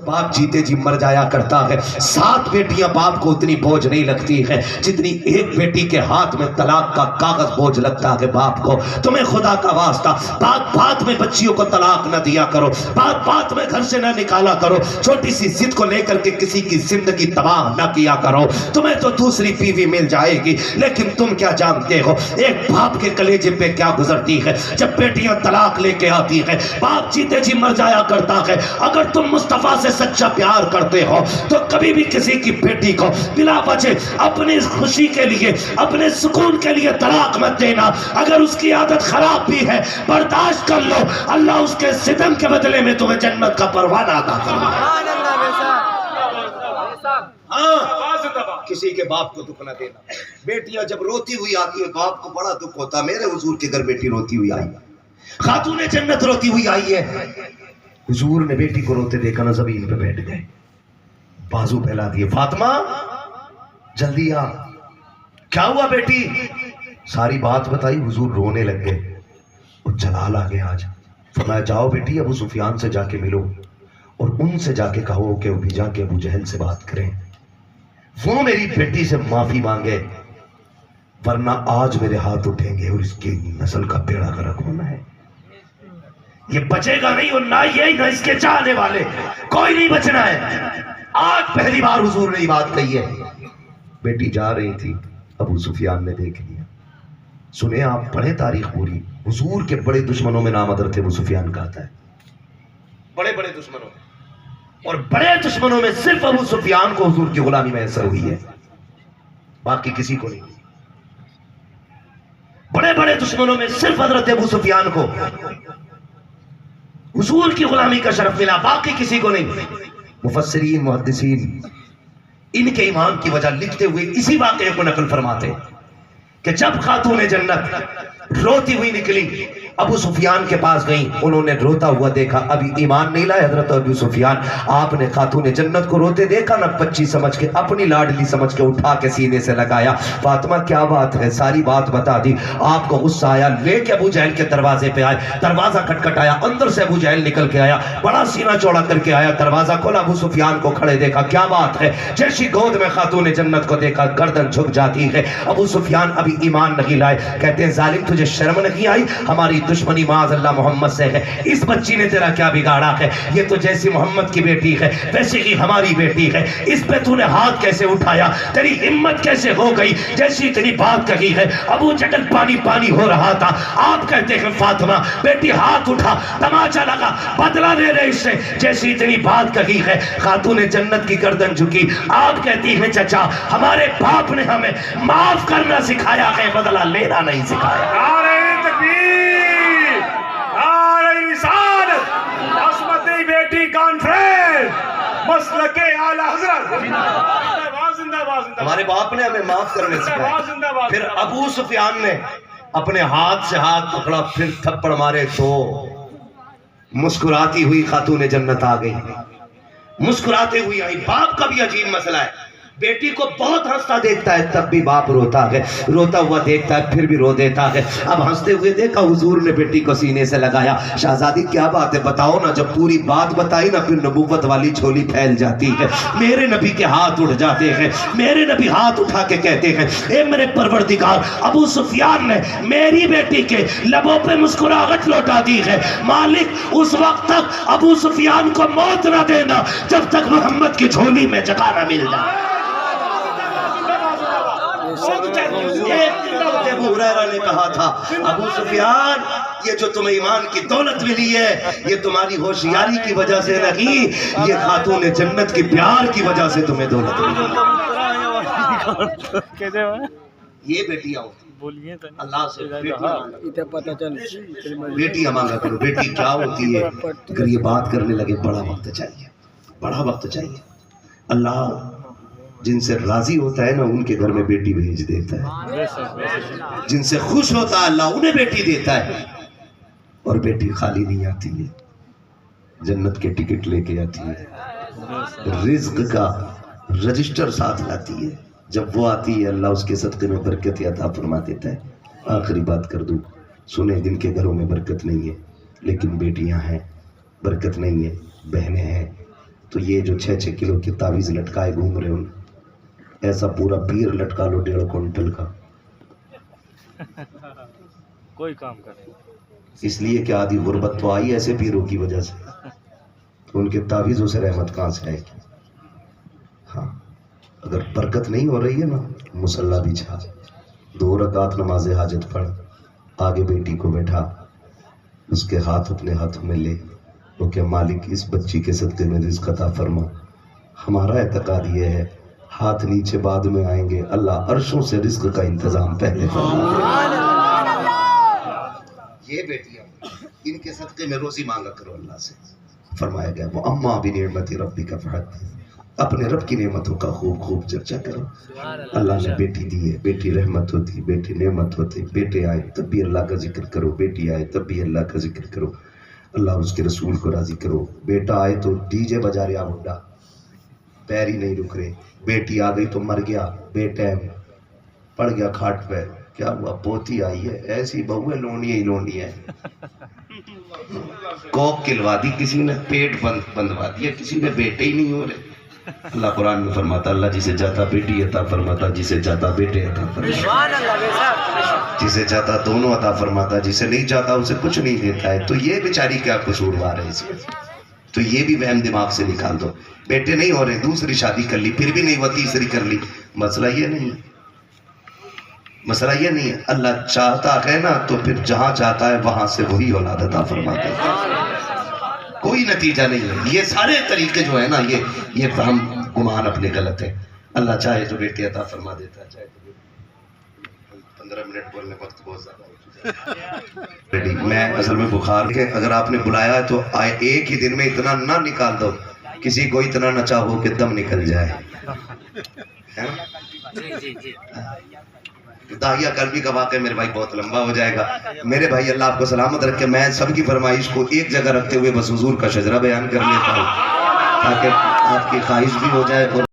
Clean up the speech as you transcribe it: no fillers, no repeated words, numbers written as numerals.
باپ جیتے جی مر جایا کرتا ہے، 7 بیٹیاں باپ کو اتنی بوجھ نہیں لگتی ہے جتنی ایک بیٹی کے ہاتھ میں طلاق کا کاغذ بوجھ لگتا ہے باپ کو۔ تمہیں خدا کا واسطہ بات بات میں بچیوں کو طلاق نہ دیا کرو، بات بات میں گھر سے نہ نکالا کرو، چھوٹی سی ضد کو لے کر کے کسی کی زندگی تباہ نہ کیا کرو۔ تمہیں تو دوسری بیوی مل جائے گی، لیکن تم کیا جانتے ہو ایک باپ کے کلیجے پہ کیا گزرتی ہے جب بیٹیاں طلاق لے کے آتی ہے، باپ جیتے جی مر جایا کرتا ہے۔ اگر تم مصطفیٰ سے سچا پیار کرتے ہو تو کبھی بھی کسی کی بیٹی کو بلا وجہ اپنی خوشی کے لیے، اپنے سکون کے لیے طلاق مت دینا۔ اگر اس کی عادت خراب بھی ہے برداشت کر لو، اللہ اس کے ستم کے بدلے میں تمہیں جنت کا پروانہ عطا فرمائے۔ ہاں، کسی کے باپ کو دکھ نہ دینا۔ بیٹیاں جب روتی ہوئی آتی ہے باپ کو بڑا دکھ ہوتا ہے۔ میرے حضور کے گھر بیٹی روتی ہوئی آئی، خاتون جنت روتی ہوئی آئی ہے۔ حضور نے بیٹی کو روتے دیکھا نا زمین پہ بیٹھ گئے، بازو پھیلا دیے، فاطمہ جلدی آ، کیا ہوا بیٹی؟ ساری بات بتائی، حضور رونے لگ گئے، اور جلال آ گیا آج۔ فرمایا جاؤ بیٹی ابو سفیان سے جا کے ملو اور ان سے جا کے کہو کہ وہ بھی جا کے ابو جہل سے بات کریں، وہ میری بیٹی سے معافی مانگے، ورنہ آج میرے ہاتھ اٹھیں گے اور اس کی نسل کا بیڑا غرق ہونا ہے۔ یہ بچے گا نہیں، اور نہ یہ نہ اس کے چاہنے والے، کوئی نہیں بچنا ہے۔ آج پہلی بار حضور نے یہ بات کہی ہے۔ بیٹی جا رہی تھی، ابو سفیان نے دیکھ لیا۔ سنیں آپ پڑھیں تاریخ پوری، حضور کے بڑے دشمنوں میں نام حضرت ابو سفیان کا آتا ہے، بڑے بڑے دشمنوں میں، اور بڑے دشمنوں میں صرف ابو سفیان کو حضور کی غلامی میسر ہوئی ہے، باقی کسی کو نہیں۔ بڑے بڑے دشمنوں میں صرف حضرت ابو سفیان کو حضور کی غلامی کا شرف ملا، باقی کسی کو نہیں۔ مفسرین محدثین ان کے ایمان کی وجہ لکھتے ہوئے اسی واقعے کو نقل فرماتے کہ جب خاتون جنت روتی ہوئی نکلی، ابو سفیان کے پاس گئیں، انہوں نے روتا ہوا دیکھا، ابھی ایمان نہیں لائے حضرت ابو سفیان۔ آپ نے خاتون جنت کو روتے دیکھا نا، بچی سمجھ کے، اپنی لاڈلی سمجھ کے اٹھا کے سینے سے لگایا۔ فاطمہ کیا بات ہے؟ ساری بات بتا دی۔ آپ کو غصہ آیا، لے کے ابو جہل کے دروازے پہ آئے، دروازہ کھٹکھٹایا، اندر سے ابو جہل نکل کے آیا، بڑا سینہ چوڑا کر کے آیا، دروازہ کھولا، ابو سفیان کو کھڑے دیکھا، کیا بات ہے؟ جیسی گود میں خاتون جنت کو دیکھا گردن جھک جاتی ہے۔ ابو سفیان ابھی ایمان نہیں لائے، کہتے ہیں ظالم تجھے شرم نہیں آئی؟ ہماری دشمنی معاذ اللہ محمد سے ہے، اس بچی نے تیرا کیا بگاڑا ہے؟ یہ تو جیسی محمد کی بیٹی ہے ویسی ہی ہماری بیٹی ہے، اس پہ تو نے ہاتھ کیسے اٹھایا؟ تیری ہمت کیسے ہو گئی؟ جیسی تیری بات کہی ہے ابو جہل پانی پانی ہو رہا تھا۔ آپ کہتے ہیں فاطمہ بیٹی ہاتھ اٹھا، تماچا لگا، بدلہ لے رہے اس سے، جیسی تیری بات کہی ہے۔ خاتون جنت کی گردن جھکی۔ آپ کہتی ہیں چچا ہمارے باپ نے ہمیں معاف کرنا سکھایا ہے، بدلہ لینا نہیں سکھایا۔ نعرہ تکبیر، نعرہ رسالت، عصمت بیٹی کانفرنس، مسلک اعلی حضرت، ہمارے باپ نے ہمیں معاف کرنے سکھایا۔ پھر ابو سفیان نے اپنے ہاتھ سے ہاتھ پکڑا، پھر تھپڑ مارے تو مسکراتی ہوئی خاتون جنت آ گئی، مسکراتے ہوئی آئی۔ باپ کا بھی عجیب مسئلہ ہے، بیٹی کو بہت ہنستا دیکھتا ہے تب بھی باپ روتا ہے، روتا ہوا دیکھتا ہے پھر بھی رو دیتا ہے۔ اب ہنستے ہوئے دیکھا حضور نے بیٹی کو سینے سے لگایا۔ شہزادی کیا بات ہے بتاؤ نا؟ جب پوری بات بتائی نا پھر نبوت والی جھولی پھیل جاتی ہے، میرے نبی کے ہاتھ اٹھ جاتے ہیں، میرے نبی ہاتھ اٹھا کے کہتے ہیں اے میرے پروردگار، ابو سفیان نے میری بیٹی کے لبوں پہ مسکراہٹ لوٹا دی ہے، مالک اس وقت تک ابو سفیان کو موت نہ دینا جب تک محمد کی جھولی میں جگہ نہ مل جائے۔ ابو ہریرہ نے کہا تھا ابو سفیان یہ جو تمہیں ایمان کی دولت ملی ہے یہ تمہاری ہوشیاری کی وجہ سے نہیں، یہ خاتون جنت کی پیار کی وجہ سے تمہیں دولت ملی۔ یہ بیٹیاں ہوتی اللہ سے بیٹیاں مانگا کرو۔ بیٹی کیا ہوتی ہے؟ اگر یہ بات کرنے لگے بڑا وقت چاہیے، بڑا وقت چاہیے۔ اللہ جن سے راضی ہوتا ہے نا ان کے گھر میں بیٹی بھیج دیتا ہے، جن سے خوش ہوتا ہے اللہ انہیں بیٹی دیتا ہے، اور بیٹی خالی نہیں آتی ہے، جنت کے ٹکٹ لے کے آتی ہے، رزق کا رجسٹر ساتھ لاتی ہے۔ جب وہ آتی ہے اللہ اس کے صدقے میں برکت عطا فرما دیتا ہے۔ آخری بات کر دوں، سنیں جن کے گھروں میں برکت نہیں ہے لیکن بیٹیاں ہیں، برکت نہیں ہے، بہنیں ہیں، تو یہ جو 6-6 کلو کی تعویذ لٹکائے گھوم رہے ہوں، ایسا پورا پیر لٹکا لو 1.5 کوئنٹل کا، کوئی کام کرے. اس لیے کہ آدھی غربت تو آئی ایسے پیروں کی وجہ سے، تو ان کے تعویذوں سے رحمت کہاں سے آئے گی؟ ہاں اگر برکت نہیں ہو رہی ہے نا، مصلی بچھا، 2 رکعت نماز حاجت پڑھ، آگے بیٹی کو بیٹھا، اس کے ہاتھ اپنے ہاتھوں میں لے، تو کہ مالک اس بچی کے صدقے میں رزق عطا فرما. ہمارا اعتقاد یہ ہے ہاتھ نیچے بعد میں آئیں گے، اللہ عرشوں سے رزق کا انتظام پہلے فرما. یہ بیٹیاں ان کے صدقے میں روزی مانگا کرو اللہ سے. فرمایا گیا وہ اما بنعمت ربک فحدث، اپنے رب کی نعمتوں کا خوب خوب چرچا کرو. اللہ نے بیٹی دی ہے، بیٹی رحمت ہوتی، بیٹی نعمت ہوتی. بیٹے آئے تب بھی اللہ کا ذکر کرو، بیٹی آئے تب بھی اللہ کا ذکر کرو، اللہ اس کے رسول کو راضی کرو. بیٹا آئے تو ڈی جے بجا رہا بڈھا، پیر ہی نہیں رک رہے. بیٹی آ گئی تو مر گیا بے ٹائم، پڑ گیا کھاٹ پہ. کیا ہوا؟ پوتی آئی ہے، ایسی بہو ہے لونڈیاں ہی لونڈیاں ہیں. کوک کلوا دی کسی نے، پیٹ بندوا دیا کسی نے، بیٹے ہی نہیں ہو رہے. اللہ قرآن میں فرماتا اللہ جسے چاہتا بیٹی عطا فرماتا، جسے چاہتا بیٹے عطا فرماتا، جسے چاہتا دونوں عطا فرماتا، جسے نہیں چاہتا اسے کچھ نہیں دیتا ہے. تو یہ بیچاری کیا قصوروار ہے اس میں؟ تو یہ بھی وہم دماغ سے نکال دو. بیٹے نہیں ہو رہے، دوسری شادی کر لی، پھر بھی نہیں ہوا، تیسری کر لی. مسئلہ یہ نہیں ہے، مسئلہ یہ نہیں ہے. اللہ چاہتا ہے نا تو پھر جہاں چاہتا ہے وہاں سے وہی اولاد عطا فرماتا ہے. کوئی نتیجہ نہیں ہے. یہ سارے طریقے جو ہیں نا، یہ ہم گمان اپنے غلط ہے. اللہ چاہے تو بیٹی عطا فرما دیتا ہے، چاہے تو 15 منٹ بولنے وقت بہت زیادہ ہو چکا ہے. میں اصل میں بخار کے، اگر آپ نے بلایا ہے تو آئے، ایک ہی دن میں اتنا نہ نکال دو، کسی کو اتنا نہ چاہو کہ دم نکل جائے. داہیہ قلبی کا واقعہ میرے بھائی بہت لمبا ہو جائے گا. میرے بھائی اللہ آپ کو سلامت رکھے. میں سب کی فرمائش کو ایک جگہ رکھتے ہوئے بس حضور کا شجرہ بیان کر لیتا ہوں تاکہ آپ کی خواہش بھی ہو جائے اور